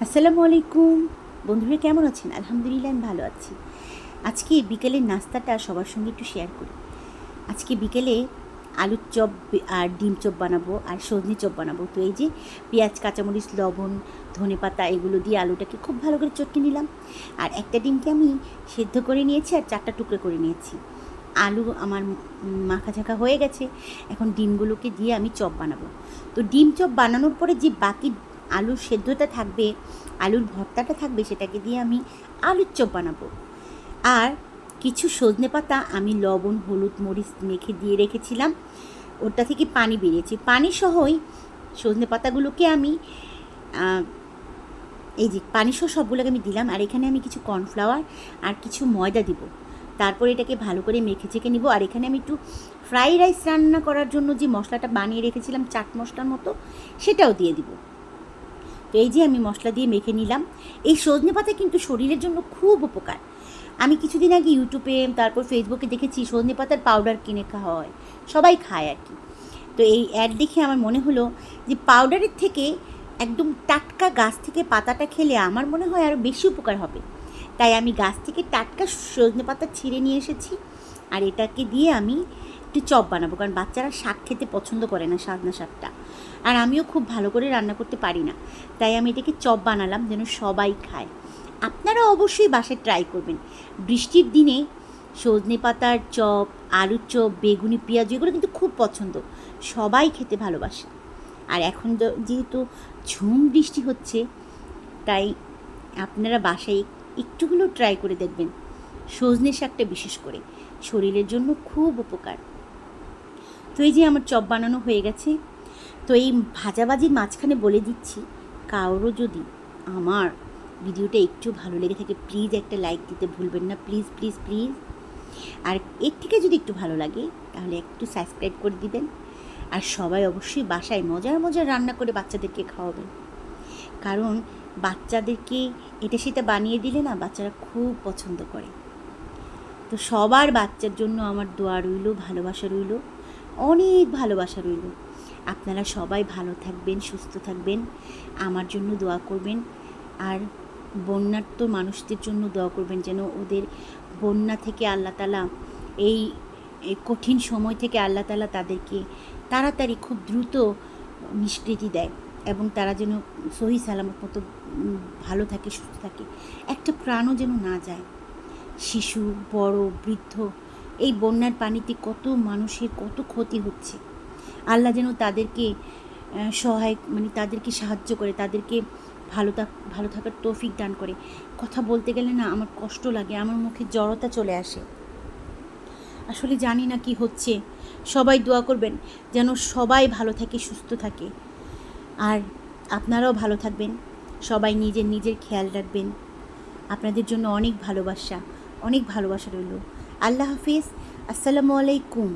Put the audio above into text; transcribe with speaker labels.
Speaker 1: আসসালামু আলাইকুম বন্ধুরা, কেমন আছেন? আলহামদুলিল্লাহ আমি ভালো আছি। আজকে বিকেলের নাস্তাটা সবার সঙ্গে একটু শেয়ার করি। আজকে বিকেলে আলুর চপ আর ডিম চপ বানাবো আর সজনে চপ বানাবো। তো এই যে পেঁয়াজ, কাঁচামরিচ, লবণ, ধনেপাতা এগুলো দিয়ে আলুটাকে খুব ভালো করে চটকে নিলাম। আর একটা ডিমকে আমি সেদ্ধ করে নিয়েছি আর 4টা টুকরো করে নিয়েছি। আলু আমার মাখা ঝাঁকা হয়ে গেছে। এখন ডিমগুলোকে দিয়ে আমি চপ বানাবো। তো ডিম চপ বানানোর পরে যে বাকি আলুর সেদ্ধটা থাকবে, আলুর ভর্তাটা থাকবে, সেটাকে দিয়ে আমি আলুর চপ বানাবো। আর কিছু সজনে পাতা আমি লবণ, হলুদ, মরিচ মেখে দিয়ে রেখেছিলাম, ওটা থেকে পানি বেরিয়েছে। পানি সহই সজনে পাতাগুলোকে আমি এই যে পানি সহ সবগুলোকে আমি দিলাম। আর এখানে আমি কিছু কর্নফ্লাওয়ার আর কিছু ময়দা দিব। তারপর এটাকে ভালো করে মেখে চেখে নিব। আর এখানে আমি একটু ফ্রাইড রাইস রান্না করার জন্য যে মশলাটা বানিয়ে রেখেছিলাম চাট মশলার মতো, সেটাও দিয়ে দিব। তো এই যে আমি মশলা দিয়ে মেখে নিলাম। এই সজনে পাতা কিন্তু শরীরের জন্য খুব উপকার। আমি কিছুদিন আগে ইউটিউবে, তারপর ফেসবুকে দেখেছি সজনে পাতার পাউডার কিনে খাওয়া হয়, সবাই খায় আর কি। তো এই অ্যাড দেখে আমার মনে হলো যে পাউডারের থেকে একদম টাটকা গাছ থেকে পাতাটা খেলে আমার মনে হয় আরও বেশি উপকার হবে। তাই আমি গাছ থেকে টাটকা সজনে পাতা ছিঁড়ে নিয়ে এসেছি। আর এটাকে দিয়ে আমি একটু চপ বানাবো, কারণ বাচ্চারা শাক খেতে পছন্দ করে না, সাজনা শাকটা। আর আমিও খুব ভালো করে রান্না করতে পারি না, তাই আমি এটাকে চপ বানালাম যেন সবাই খায়। আপনারা অবশ্যই বাসায় ট্রাই করবেন। বৃষ্টির দিনে সজনে পাতার চপ, আলুর চপ, বেগুনি, পেঁয়াজ এগুলো কিন্তু খুব পছন্দ, সবাই খেতে ভালোবাসে। আর এখন যেহেতু ঝুম বৃষ্টি হচ্ছে, তাই আপনারা বাসায় একটু হলেও ট্রাই করে দেখবেন। সজনে শাকটা বিশেষ করে শরীরের জন্য খুব উপকার। তো এই যে আমার চপ বানানো হয়ে গেছে। তো এই ভাজাভাজির মাঝখানে বলে দিচ্ছি, কারোরও যদি আমার ভিডিওটা একটু ভালো লেগে থাকে প্লিজ একটা লাইক দিতে ভুলবেন না, প্লিজ প্লিজ প্লিজ। আর এর থেকে যদি একটু ভালো লাগে তাহলে একটু সাবস্ক্রাইব করে দিবেন। আর সবাই অবশ্যই বাসায় মজার মজার রান্না করে বাচ্চাদেরকে খাওয়াবেন, কারণ বাচ্চাদেরকে এটা সেটা বানিয়ে দিলে না বাচ্চারা খুব পছন্দ করে। তো সবার বাচ্চার জন্য আমার দোয়া রইল, ভালোবাসা রইল, অনেক ভালোবাসা রইল। আপনারা সবাই ভালো থাকবেন, সুস্থ থাকবেন, আমার জন্য দোয়া করবেন। আর বন্যার্ত মানুষদের জন্য দোয়া করবেন, যেন ওদের বন্যা থেকে আল্লাহ তাআলা, এই কঠিন সময় থেকে আল্লাহ তাআলা তাদেরকে তাড়াতাড়ি খুব দ্রুত নিষ্কৃতি দেয় এবং তারা যেন সহি সালামত মতো ভালো থাকে, সুস্থ থাকে, একটা প্রাণও যেন না যায়। শিশু, বড়, বৃদ্ধ, এই বন্যার পানিতে কত মানুষের কত ক্ষতি হচ্ছে। আল্লাহ যেন তাদেরকে সহায়, তাদেরকে সাহায্য করে, তাদেরকে ভালো থাকার তৌফিক দান করে। কথা বলতে গেলে না আমার কষ্ট লাগে, আমার মুখে জড়তা চলে আসে। আসলে জানি না কি হচ্ছে। সবাই দোয়া করবেন যেন সবাই ভালো থাকে, সুস্থ থাকে। আর আপনারাও ভালো থাকবেন, সবাই নিজের নিজের খেয়াল রাখবেন। আপনাদের জন্য অনেক ভালোবাসা রইল। আল্লাহ হাফিজ। আসসালামু আলাইকুম।